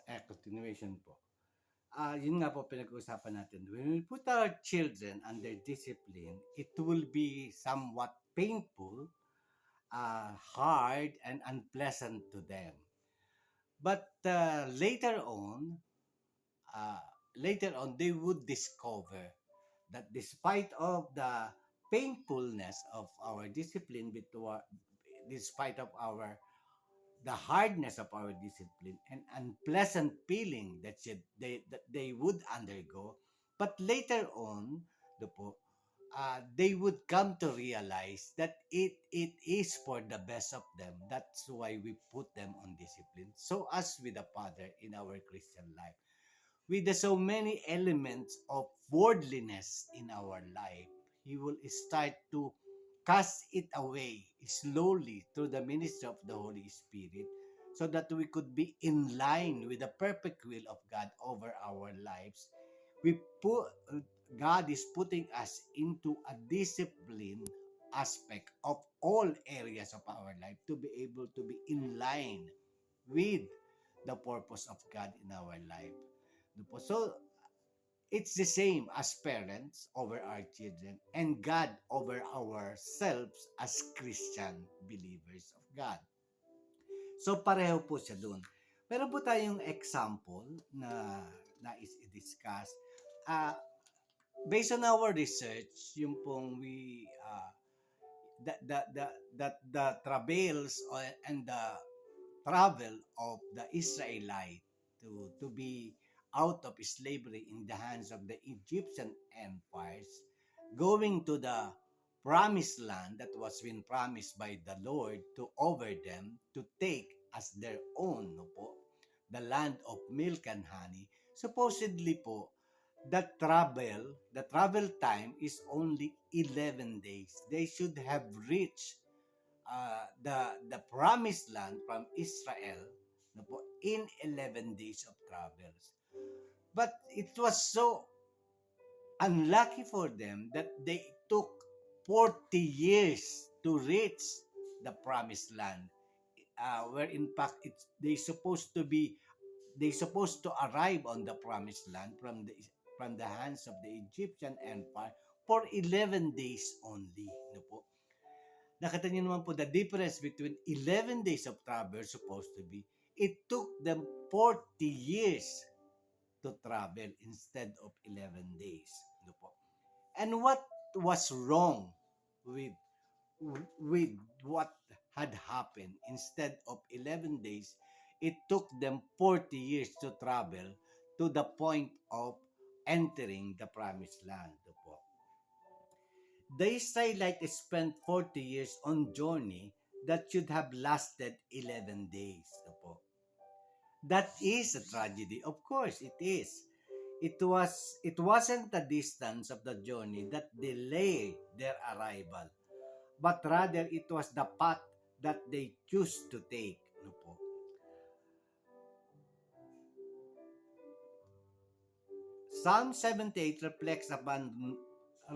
Yes, continuation po. Yun nga po pinag-uusapan natin. When we put our children under discipline, it will be somewhat painful, hard, and unpleasant to them. But uh, later on, they would discover that despite of the painfulness of our discipline, despite of our the hardness of our discipline and unpleasant feeling that they would undergo, but later on, the po, they would come to realize that it is for the best of them. That's why we put them on discipline. So as with the Father in our Christian life, with the so many elements of worldliness in our life, He will start to cast it away slowly through the ministry of the Holy Spirit so that we could be in line with the perfect will of God over our lives. We put God is putting us into a discipline aspect of all areas of our life to be able to be in line with the purpose of God in our life. So it's the same as parents over our children and God over ourselves as Christian believers of God. So pareho po siya dun. Meron po tayong example na nais i-discuss. Uh, Based on our research, yung pong the travails and the travel of the Israelite to be out of slavery in the hands of the Egyptian empires, going to the promised land that was been promised by the Lord to over them to take as their own, no po, the land of milk and honey. Supposedly po, the travel time is only 11 days. They should have reached the promised land from Israel, no po, in 11 days of travels. But it was so unlucky for them that they took 40 years to reach the promised land, where in fact they supposed to arrive on the promised land from the hands of the Egyptian empire for 11 days only, no po. Nakita niyo naman po the difference between 11 days of travel supposed to be, it took them 40 years to travel instead of 11 days. Ano po? And what was wrong with with what had happened? Instead of 11 days, it took them 40 years to travel to the point of entering the promised land. Ano po? The Israelites spent 40 years on journey that should have lasted 11 days. No po. That is a tragedy. Of course, it is. It wasn't the distance of the journey that delayed their arrival, but rather it was the path that they choose to take. No po. Psalm 78 reflects upon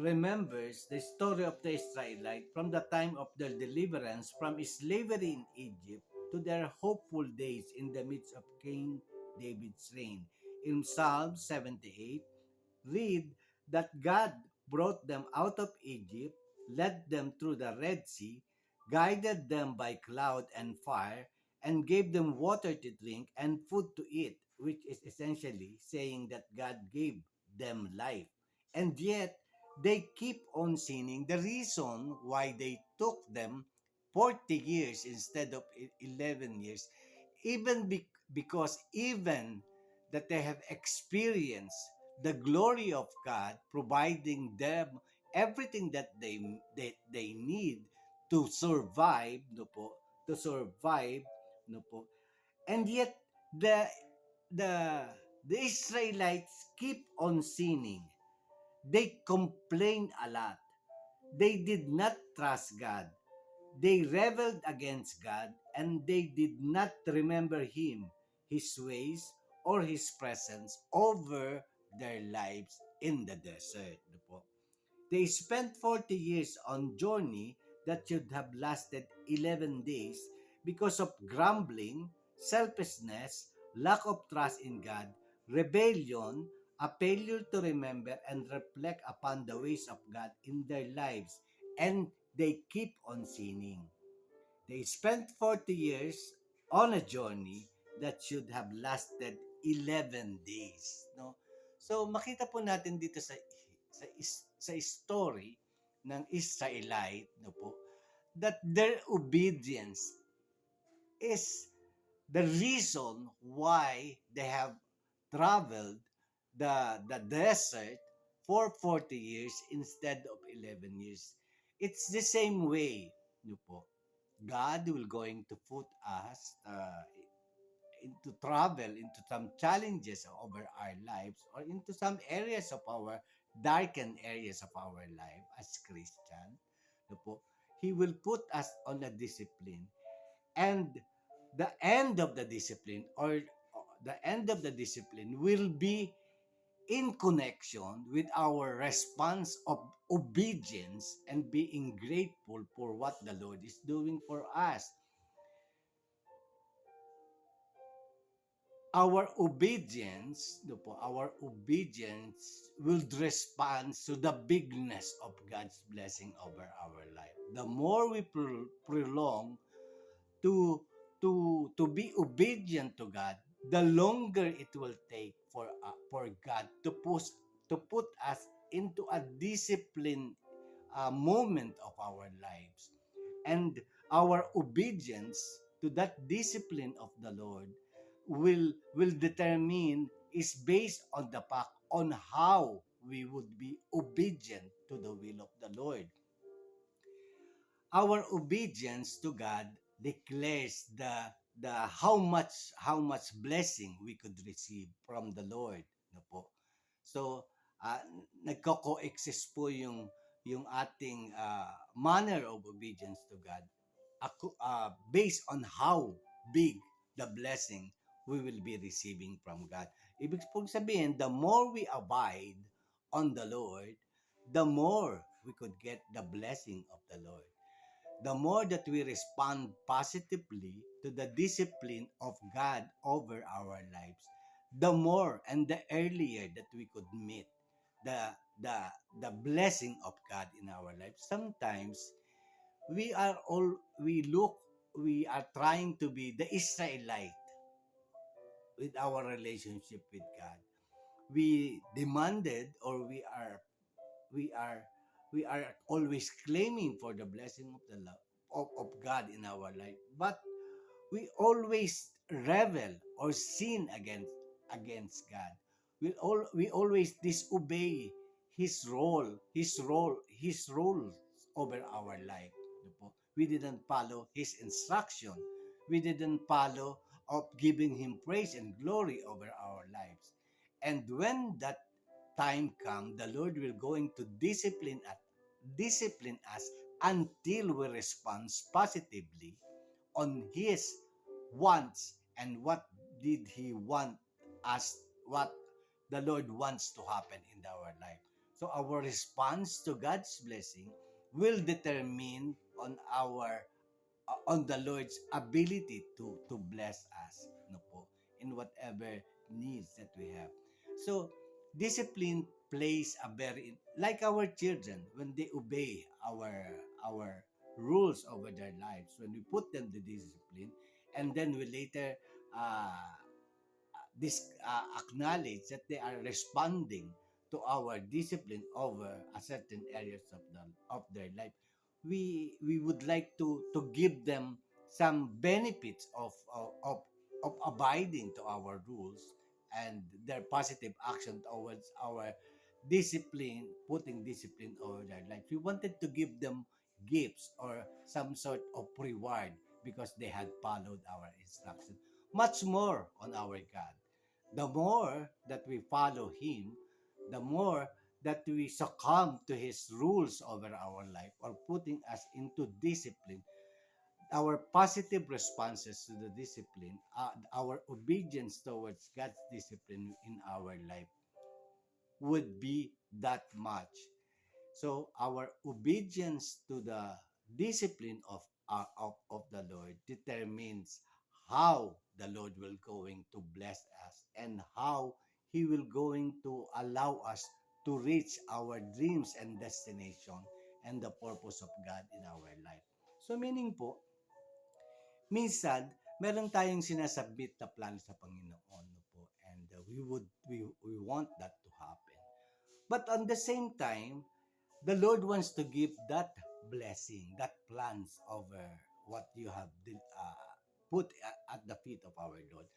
remembers the story of the Israelites from the time of their deliverance from slavery in Egypt to their hopeful days in the midst of King David's reign. In Psalm 78, read that God brought them out of Egypt, led them through the Red Sea, guided them by cloud and fire, and gave them water to drink and food to eat, which is essentially saying that God gave them life. And yet, they keep on sinning. The reason why they took them 40 years instead of 11 years, because even that they have experienced the glory of God providing them everything that they need to survive, no po, to survive, no po. And yet the the the Israelites keep on sinning. They complained a lot. They did not trust God. They rebelled against God and they did not remember Him, His ways, or His presence over their lives in the desert. Ano po? They spent 40 years on journey that should have lasted 11 days because of grumbling, selfishness, lack of trust in God, rebellion, a failure to remember and reflect upon the ways of God in their lives, and they keep on sinning. They spent 40 years on a journey that should have lasted 11 days. No? So makita po natin dito sa story ng Israelite, no po, that their obedience is the reason why they have traveled the desert for 40 years instead of 11 years. It's the same way, no po. God will going to put us into travel into some challenges over our lives or into some areas of our darkened areas of our life as Christian. No po, He will put us on a discipline, and the end of the discipline or the end of the discipline will be in connection with our response of obedience and being grateful for what the Lord is doing for us. Our obedience will respond to the bigness of God's blessing over our life. The more we prolong to to be obedient to God, the longer it will take for God to put us into a disciplined moment of our lives, and our obedience to that discipline of the Lord will determine is based on the fact on how we would be obedient to the will of the Lord. Our obedience to God declares the how much blessing we could receive from the Lord, no po. So uh, nagko-coexist po yung ating manner of obedience to God based on how big the blessing we will be receiving from God. Ibig pong sabihin, the more we abide on the Lord, the more we could get the blessing of the Lord. The more that we respond positively to the discipline of God over our lives, the more and the earlier that we could meet the the the blessing of God in our lives. Sometimes we are trying to be the Israelite with our relationship with God. We demanded, or we are we are always claiming for the blessing of the love of God in our life, but we always rebel or sin against God. We always disobey his rules over our life. Ano po? We didn't follow his instruction. We didn't follow of giving him praise and glory over our lives. And when that time comes, the Lord will going to discipline us until we respond positively on his wants and what did he want us, what the Lord wants to happen in our life. So our response to God's blessing will determine on the Lord's ability to bless us, no po, in whatever needs that we have. So discipline plays a very, like our children, when they obey our rules over their lives, when we put them to discipline, and then we later uh, acknowledge that they are responding to our discipline over a certain areas of their life, we would like to give them some benefits of abiding to our rules and their positive action towards our discipline, putting discipline over their life. We wanted to give them gifts or some sort of reward because they had followed our instruction. Much more on our God. The more that we follow Him, the more that we succumb to His rules over our life or putting us into discipline, our positive responses to the discipline, our obedience towards God's discipline in our life would be that much. So our obedience to the discipline of the Lord determines how the Lord will going to bless us and how He will going to allow us to reach our dreams and destination and the purpose of God in our life. So meaning po, minsan meron tayong sinasubmit na plan sa Panginoon, no po, and we want that to happen. But on the same time, the Lord wants to give that blessing, that plans over what you have put at the feet of our Lord.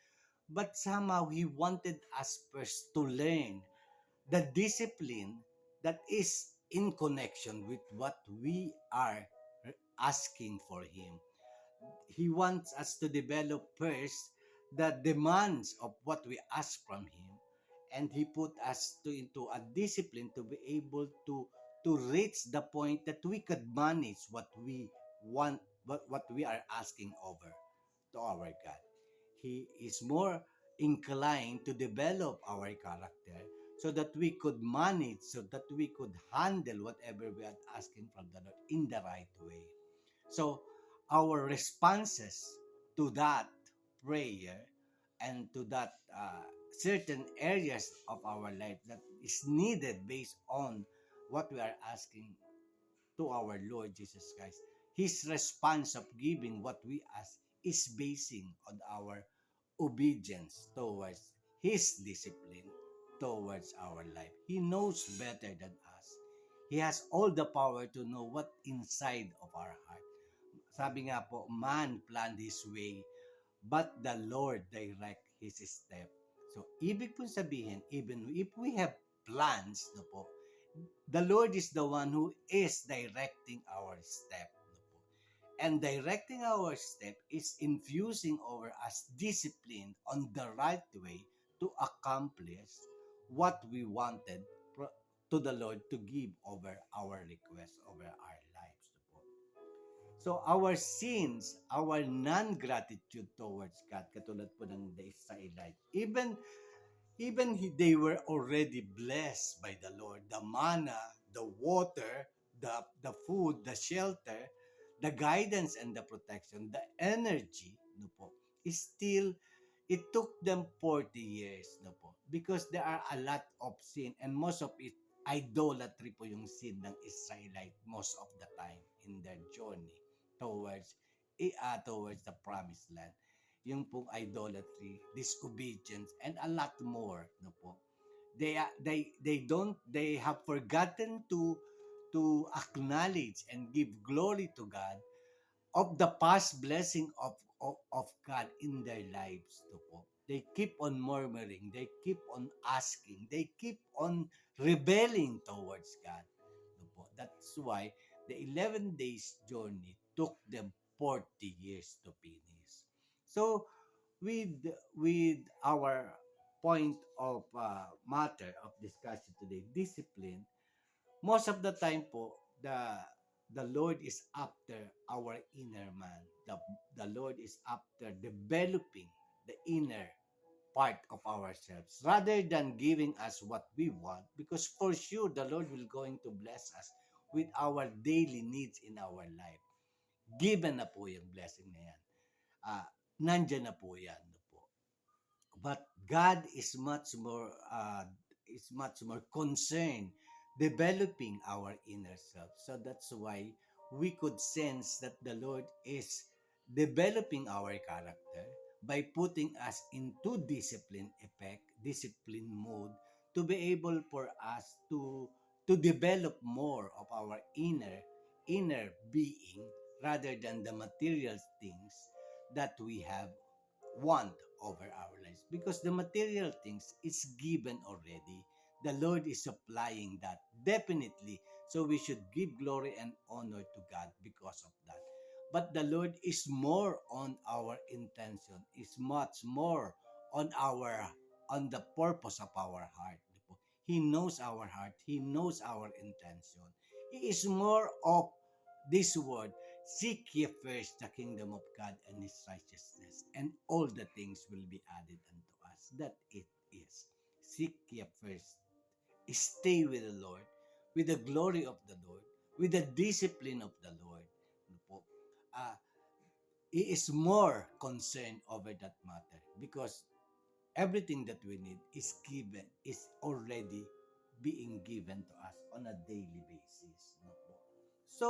But somehow He wanted us first to learn the discipline that is in connection with what we are asking for Him. He wants us to develop first the demands of what we ask from Him, and He put us into a discipline to be able to reach the point that we could manage what we want, what we are asking over to our God. He is more inclined to develop our character so that we could manage, so that we could handle whatever we are asking from the Lord in the right way. So our responses to that prayer and to that certain areas of our life that is needed based on what we are asking to our Lord Jesus Christ. His response of giving what we ask is basing on our obedience towards His discipline towards our life. He knows better than us. He has all the power to know what inside of our heart. Sabi nga po, man planned his way, but the Lord direct his step. So, ibig po sabihin, even if we have plans, no po, the Lord is the one who is directing our step. No po. And directing our step is infusing over us discipline on the right way to accomplish what we wanted to the Lord to give over our request, over our lives. No po. So our sins, our non-gratitude towards God, katulad po ng the Israelites, they were already blessed by the Lord. The manna, the water, the food, the shelter, the guidance and the protection, the energy, no po, is still, it took them 40 years, no po, because there are a lot of sin and most of it, idolatry po yung sin ng Israelite most of the time in their journey towards towards the promised land, yung pong idolatry, disobedience, and a lot more, no po. They have forgotten to acknowledge and give glory to God of the past blessing of God in their lives, no po. They keep on murmuring, they keep on asking, they keep on rebelling towards God, no po. That's why the 11 days journey took them 40 years to finish. So with our point of matter of discussion today, discipline, most of the time po, the Lord is after our inner man. The Lord is after developing the inner part of ourselves rather than giving us what we want, because for sure the Lord will going to bless us with our daily needs in our life. Given na po yung blessing na yan. Nandyan na po yan. No po. But God is much more concerned developing our inner self. So that's why we could sense that the Lord is developing our character by putting us into discipline mode, to be able for us to develop more of our inner being rather than the material things that we have want over our lives, because the material things is given already. The Lord is supplying that definitely, so we should give glory and honor to God because of that. But the Lord is more on our intention, is much more on the purpose of our heart. He knows our heart, He knows our intention. He is more of this word: seek ye first the kingdom of God and His righteousness, and all the things will be added unto us. That it is. Seek ye first. Stay with the Lord, with the glory of the Lord, with the discipline of the Lord. Ano po? He is more concerned over that matter because everything that we need is already being given to us on a daily basis. No po? So,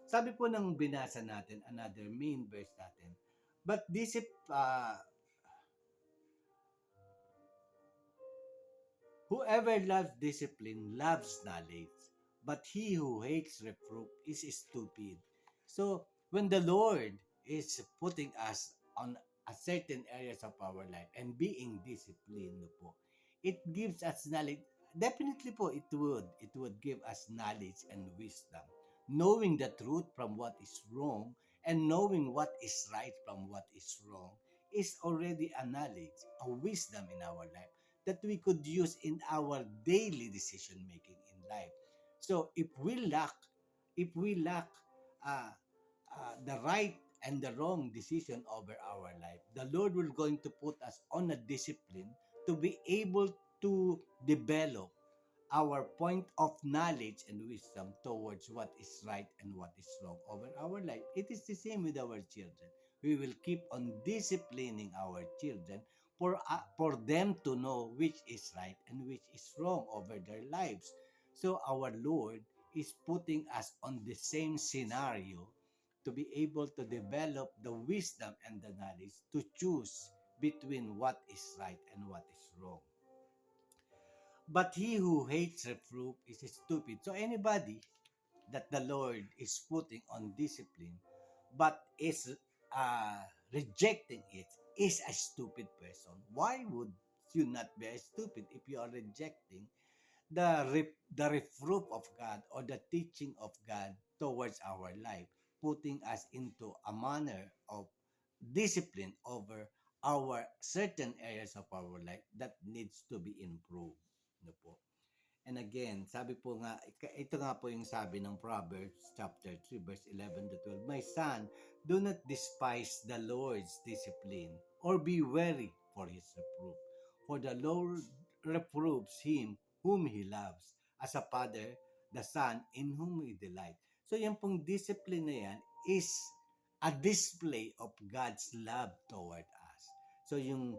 sabi po ng binasa natin, another main verse natin, but whoever loves discipline loves knowledge, but he who hates reproof is stupid. So, when the Lord is putting us on a certain areas of our life and being disciplined po, it gives us knowledge. Definitely po, it would. It would give us knowledge and wisdom. Knowing the truth from what is wrong and knowing what is right from what is wrong is already a knowledge, a wisdom in our life that we could use in our daily decision making in life. So if we lack uh, the right and the wrong decision over our life, the Lord will going to put us on a discipline to be able to develop our point of knowledge and wisdom towards what is right and what is wrong over our life. It is the same with our children. We will keep on disciplining our children for them to know which is right and which is wrong over their lives. So our Lord is putting us on the same scenario to be able to develop the wisdom and the knowledge to choose between what is right and what is wrong. But he who hates reproof is stupid. So anybody that the Lord is putting on discipline but is rejecting it is a stupid person. Why would you not be a stupid if you are rejecting the reproof of God or the teaching of God towards our life, putting us into a manner of discipline over our certain areas of our life that needs to be improved. No po? And again, sabi po nga, ito nga po yung sabi ng Proverbs chapter 3 verse 11 to 12. My son, do not despise the Lord's discipline or be weary for his reproof. For the Lord reproves him whom he loves, as a father, the son in whom he delights. So yung pong discipline na yan is a display of God's love toward us. So yung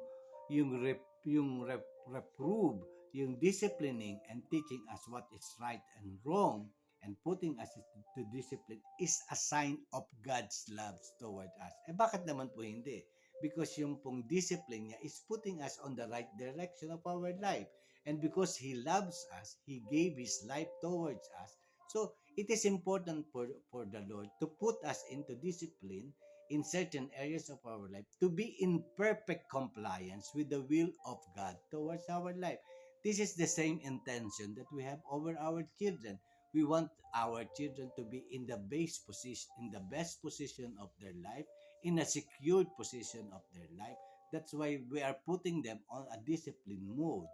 yung disciplining and teaching us what is right and wrong and putting us to discipline is a sign of God's love toward us. Eh bakit naman po hindi? Because yung pong discipline niya is putting us on the right direction of our life. And because He loves us, He gave His life towards us. So it is important for the Lord to put us into discipline in certain areas of our life to be in perfect compliance with the will of God towards our life. This is the same intention that we have over our children. We want our children to be in the best position of their life, in a secured position of their life. That's why we are putting them on a discipline mode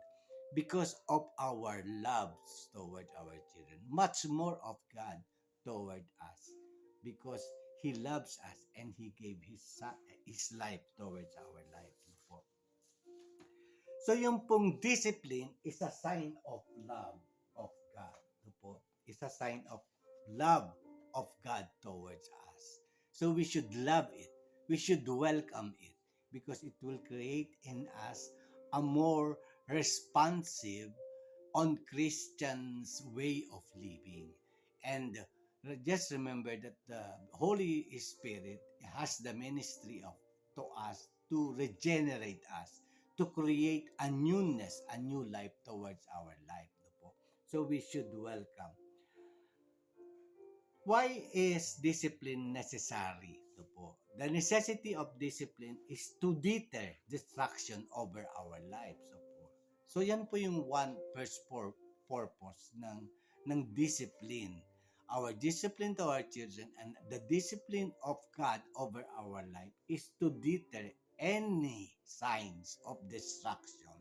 because of our loves toward our children. Much more of God toward us because He loves us and He gave His life towards our life. So yung pong discipline is a sign of love of God. Ito po, is a sign of love of God towards us. So we should love it. We should welcome it because it will create in us a more responsive on Christians' way of living. And just remember that the Holy Spirit has the ministry of to us to regenerate us, to create a newness, a new life towards our life. So we should welcome. Why is discipline necessary? Ito po. The necessity of discipline is to deter distraction over our lives. So yan po yung first purpose ng discipline. Our discipline to our children and the discipline of God over our life is to deter any signs of distraction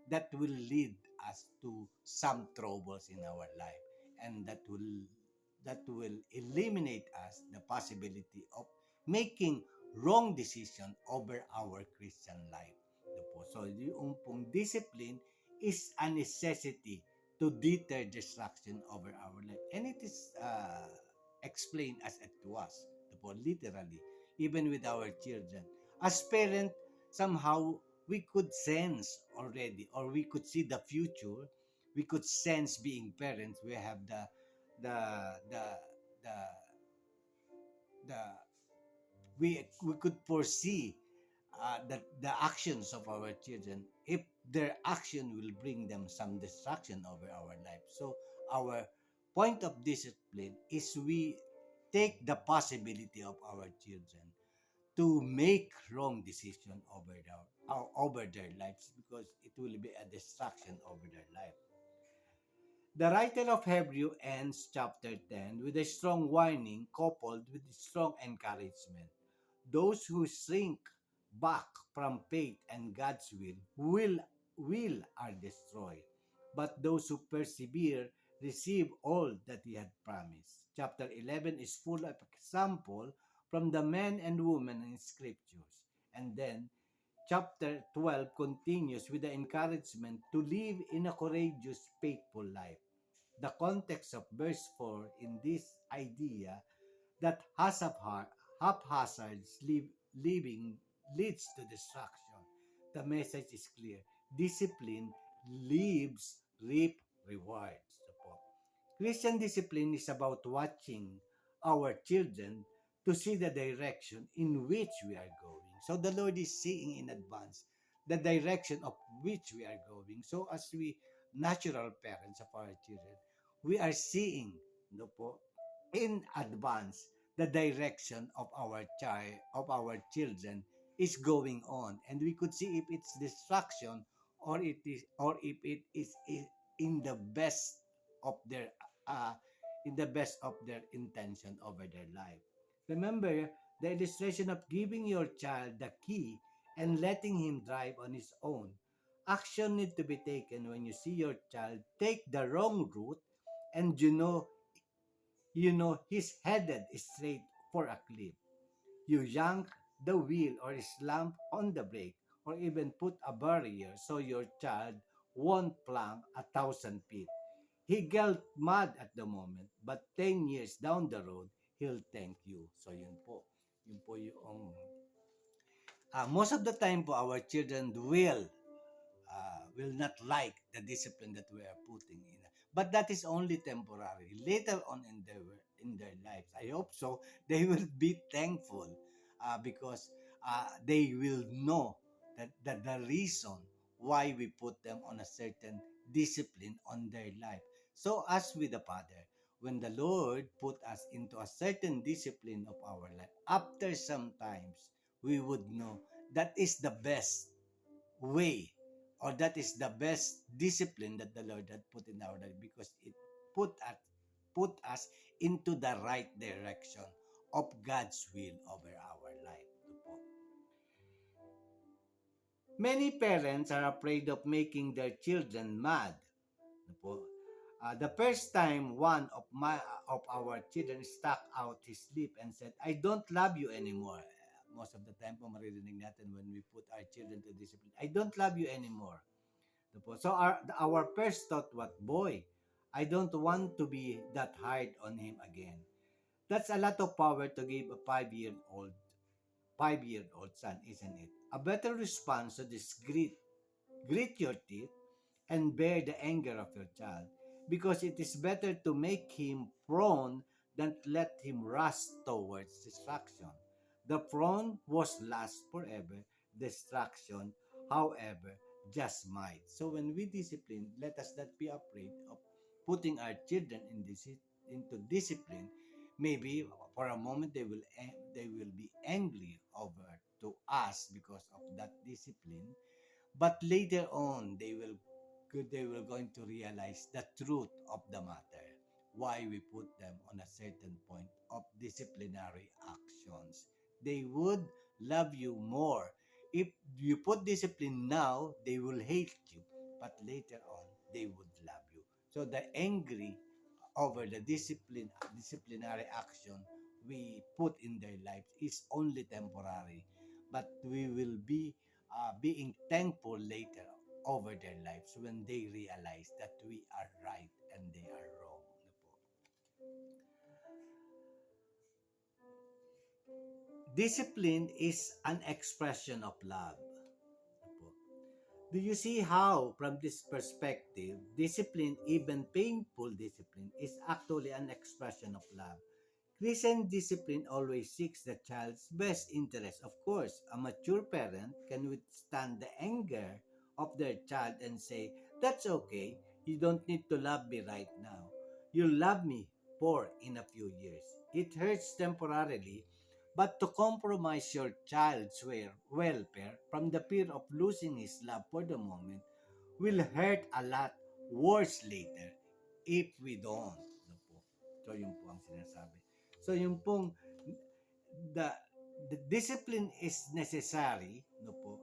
that will lead us to some troubles in our life and that will eliminate us the possibility of making wrong decision over our Christian life. So yung pong discipline is a necessity to deter distraction over our life. And it is explained as it was, literally. even with our children. As parent, somehow we could sense already, or we could see the future. We could sense being parents. We have the the the the we could foresee the actions of our children, if their action will bring them some distraction over our life. So our point of discipline is we take the possibility of our children to make wrong decision over their lives, because it will be a distraction over their life. The writer of Hebrew ends chapter 10 with a strong warning coupled with strong encouragement. Those who shrink back from faith and God's will are destroyed, but those who persevere receive all that he had promised. Chapter 11 is full of example from the men and women in scriptures. And then chapter 12 continues with the encouragement to live in a courageous, faithful life. The context of verse 4 in this idea that haphazard living leads to destruction. The message is clear. Discipline leaves reap rewards. Christian discipline is about watching our children to see the direction in which we are going. So the Lord is seeing in advance the direction of which we are going. So as we natural parents of our children, we are seeing, no po, in advance the direction of our child of our children is going on, and we could see if it's distraction, or if it is in the best of their uh, in the best of their intention over their life. Remember the illustration of giving your child the key and letting him drive on his own. Action need to be taken when you see your child take the wrong route, and he's headed straight for a cliff. You yank the wheel or slam on the brake, or even put a barrier so your child won't plunge 1,000 feet. He gets mad at the moment, but 10 years down the road, he'll thank you. So yun po. Yun po yung most of the time po our children will not like the discipline that we are putting in. But that is only temporary. Later on in their lives, I hope so, they will be thankful, because they will know that the reason why we put them on a certain discipline on their life. So as with the Father, when the Lord put us into a certain discipline of our life, after some times, we would know that is the best way, or that is the best discipline that the Lord had put in our life, because it put us put us into the right direction of God's will over our life. Many parents are afraid of making their children mad. The first time one of our children stuck out his lip and said, "I don't love you anymore." Most of the time po maririnig natin when we put our children to discipline, "I don't love you anymore." So our first thought, what boy, I don't want to be that hard on him again. That's a lot of power to give a 5-year old son, isn't it? A better response to this grit your teeth and bear the anger of your child, because it is better to make him prone than to let him rush towards destruction. The prone was last forever, destruction, however, just might. So when we discipline, let us not be afraid of putting our children into discipline. Maybe for a moment they will be angry over to us because of that discipline, but later on they will going to realize the truth of the matter, why we put them on a certain point of disciplinary actions. They would love you more. If you put discipline now, they will hate you, but later on they would love you. So the angry over the disciplinary action we put in their lives is only temporary, but we will be being thankful later over their lives when they realize that we are right and they are wrong. Discipline is an expression of love. Opo. Do you see how, from this perspective, discipline, even painful discipline, is actually an expression of love? Christian discipline always seeks the child's best interest. Of course, a mature parent can withstand the anger of their child and say, "That's okay, you don't need to love me right now. You'll love me for in a few years." It hurts temporarily, but to compromise your child's welfare from the fear of losing his love for the moment will hurt a lot worse later if we don't. No po. So, yun po ang sinasabi. So, yung pong the, the discipline is necessary, no po,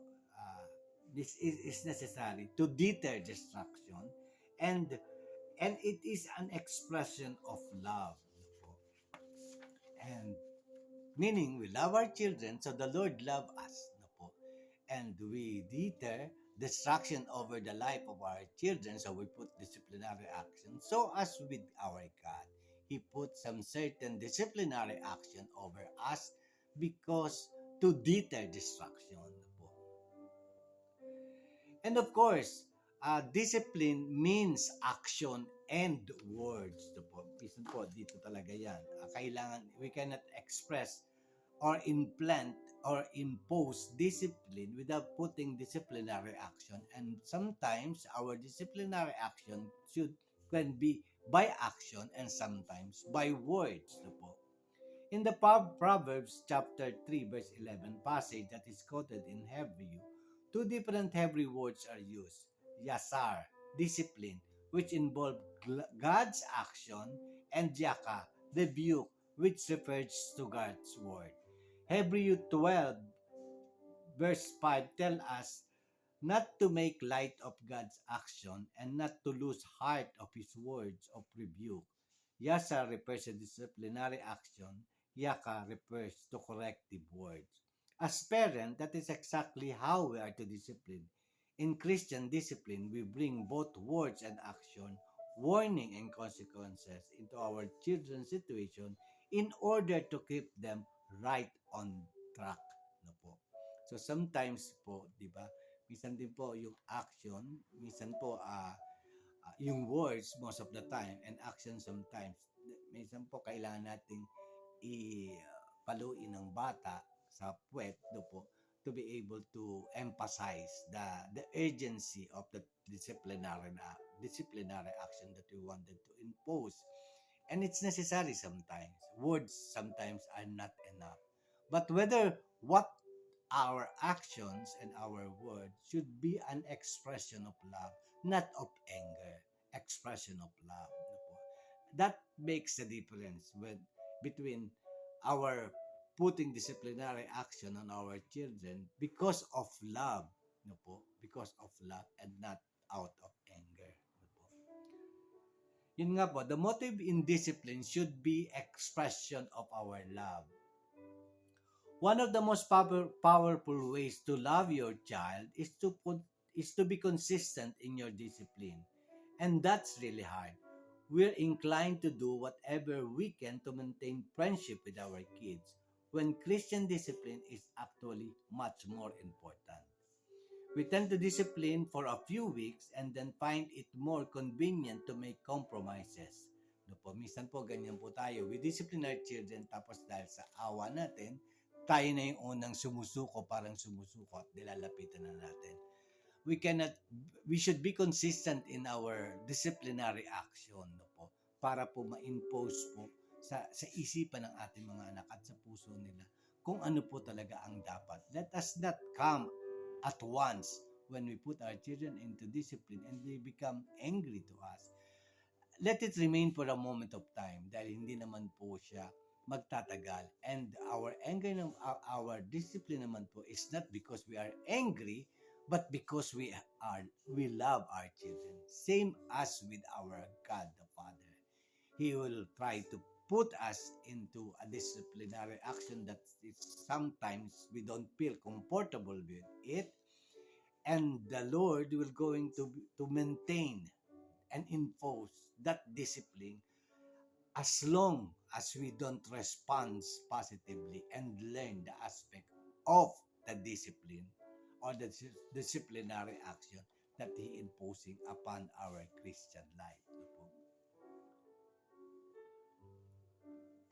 this is necessary to deter destruction, and and it is an expression of love, no po. And meaning we love our children, so the Lord love us, no po. And we deter destruction over the life of our children, so we put disciplinary action. So as with our God, He put some certain disciplinary action over us because to deter destruction, no po. And of course, discipline means action and words. Ito po, minsan po, dito talaga yan. Kailangan, we cannot express or implant or impose discipline without putting disciplinary action. And sometimes our disciplinary action can be by action and sometimes by words. Ito po. In the Proverbs chapter 3 verse 11 passage that is quoted in Hebrew, two different Hebrew words are used. Yasar, discipline, which involve God's action, and Yaka, rebuke, which refers to God's word. Hebrew 12 verse 5 tell us not to make light of God's action and not to lose heart of His words of rebuke. Yasa refers to disciplinary action. Yaka refers to corrective words. As parent, that is exactly how we are to discipline. In Christian discipline, we bring both words and action, warning and consequences into our children's situation in order to keep them right on track. No po. So sometimes po, di ba, minsan din po yung action, minsan po yung words most of the time and action sometimes. Minsan po kailangan nating ipaluin ng bata sa puwet do po to be able to emphasize the urgency of the disciplinary action that we wanted to impose. And it's necessary sometimes. Words sometimes are not enough. But whether what our actions and our words should be an expression of love, not of anger. Expression of love. No po. That makes the difference between our putting disciplinary action on our children because of love, no po, because of love and not out of anger. No po. Yun nga po, the motive in discipline should be expression of our love. One of the most powerful ways to love your child is to be consistent in your discipline. And that's really hard. We're inclined to do whatever we can to maintain friendship with our kids when Christian discipline is actually much more important. We tend to discipline for a few weeks and then find it more convenient to make compromises. No po, minsan po ganyan po tayo. We discipline our children tapos dahil sa awa natin, tayo na yung unang sumusuko, parang sumusuko at nilalapitan na natin. We should be consistent in our disciplinary action, no po, para po ma-impose po sa isipan ng ating mga anak at sa puso nila kung ano po talaga ang dapat. Let us not come at once when we put our children into discipline and they become angry to us. Let it remain for a moment of time dahil hindi naman po siya magtatagal. And our anger, our discipline naman po is not because we are angry, but because we love our children. Same as with our God the Father. He will try to put us into a disciplinary action that is sometimes we don't feel comfortable with it, and the Lord will going to maintain and enforce that discipline as long as we don't respond positively and learn the aspect of the discipline or the disciplinary action that he imposing upon our Christian life. No po.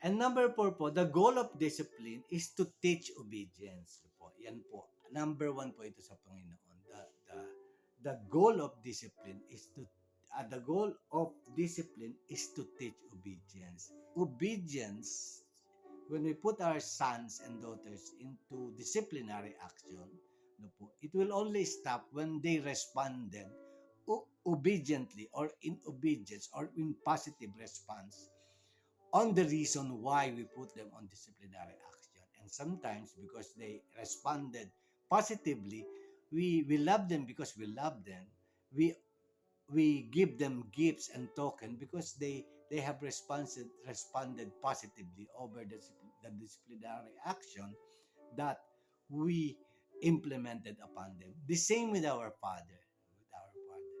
And number four po, the goal of discipline is to teach obedience. No po. Yan po. Number one po ito sa Panginoon. The goal of discipline is to the goal of discipline is to teach obedience. Obedience, when we put our sons and daughters into disciplinary action, no po, it will only stop when they responded obediently or in obedience or in positive response on the reason why we put them on disciplinary action. And sometimes because they responded positively, we love them because we love them. We we give them gifts and token because they have responded positively over the disciplinary action that we implemented upon them. The same with our Father. With our Father,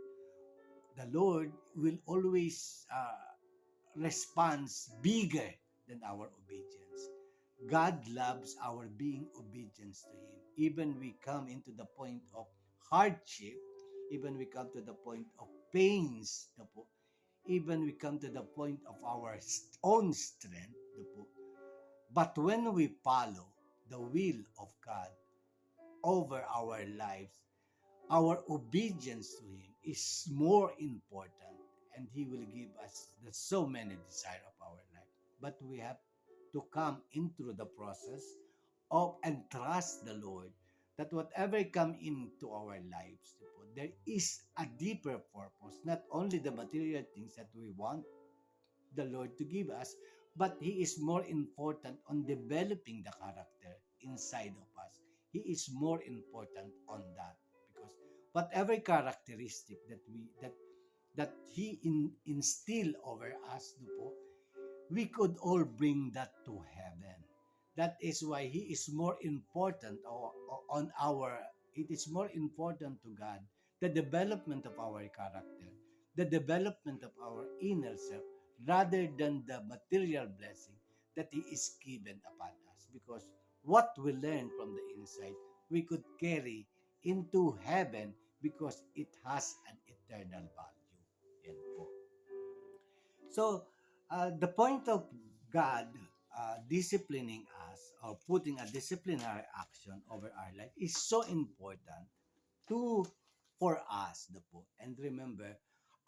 the Lord will always response bigger than our obedience. God loves our being obedience to Him. Even we come into the point of hardship, even we come to the point of pains, even we come to the point of our own strength, but when we follow the will of God over our lives, our obedience to Him is more important, and He will give us the so many desire of our life. But we have to come into the process of and trust the Lord that whatever come into our lives, there is a deeper purpose, not only the material things that we want the Lord to give us, but He is more important on developing the character inside of us. He is more important on that because whatever characteristic that He instill over us, we could all bring that to heaven. That is why He is more important on our. It is more important to God the development of our character, the development of our inner self, rather than the material blessing that He is given upon us. Because what we learn from the inside, we could carry into heaven because it has an eternal value. Yan po. So, the point of God disciplining us or putting a disciplinary action over our life is so important to for us the po. And remember,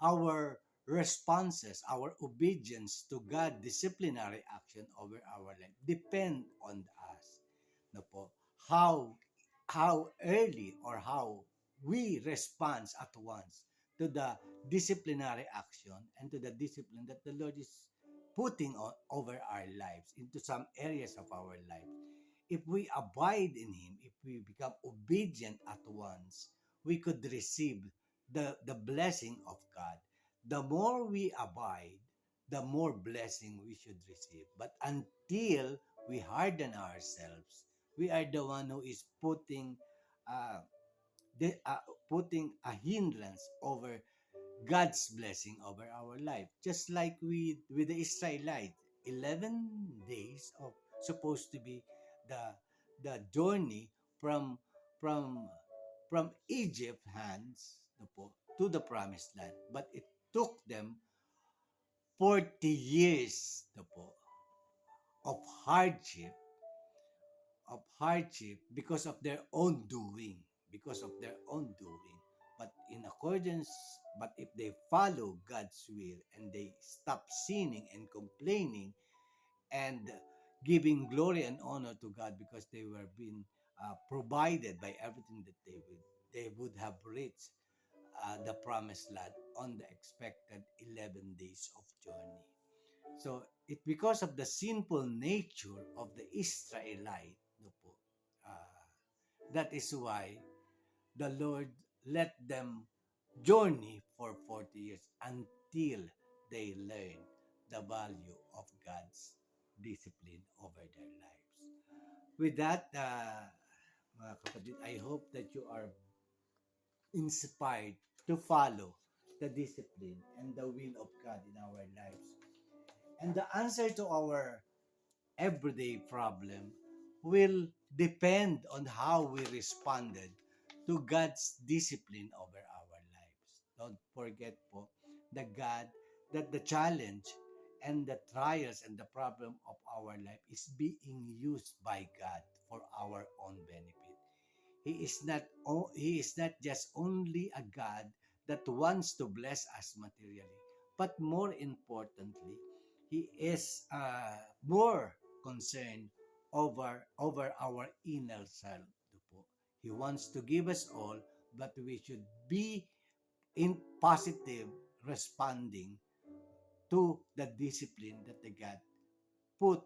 our responses, our obedience to God disciplinary action over our life depend on us. No po. How early or how we respond at once to the disciplinary action and to the discipline that the Lord is putting over our lives into some areas of our life. If we abide in Him, if we become obedient at once, we could receive the blessing of God. The more we abide, the more blessing we should receive. But until we harden ourselves, we are the one who is uh, putting a hindrance over God's blessing over our life. Just like with the Israelites, 11 days of supposed to be the journey from from from Egypt hands to the promised land. But it took them 40 years of hardship because of their own doing, but in accordance, but if they follow God's will and they stop sinning and complaining and giving glory and honor to God because they were being provided by everything that they would have reached the promised land on the expected 11 days of journey. So it because of the sinful nature of the Israelite, uh, that is why the Lord let them journey for 40 years until they learn the value of God's discipline over their lives. With that, mga kapatid, I hope that you are inspired to follow the discipline and the will of God in our lives. And the answer to our everyday problem will depend on how we responded to God's discipline over our lives. Don't forget po the God that the challenge and the trials and the problem of our life is being used by God for our own benefit. He is not just only a God that wants to bless us materially, but more importantly, he is more concerned over our inner self. Po. He wants to give us all, but we should be in positive responding to the discipline that the God put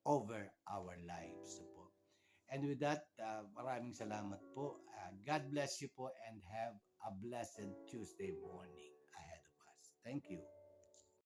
over our lives po. And with that, maraming salamat po. God bless you po and have a blessed Tuesday morning ahead of us. Thank you.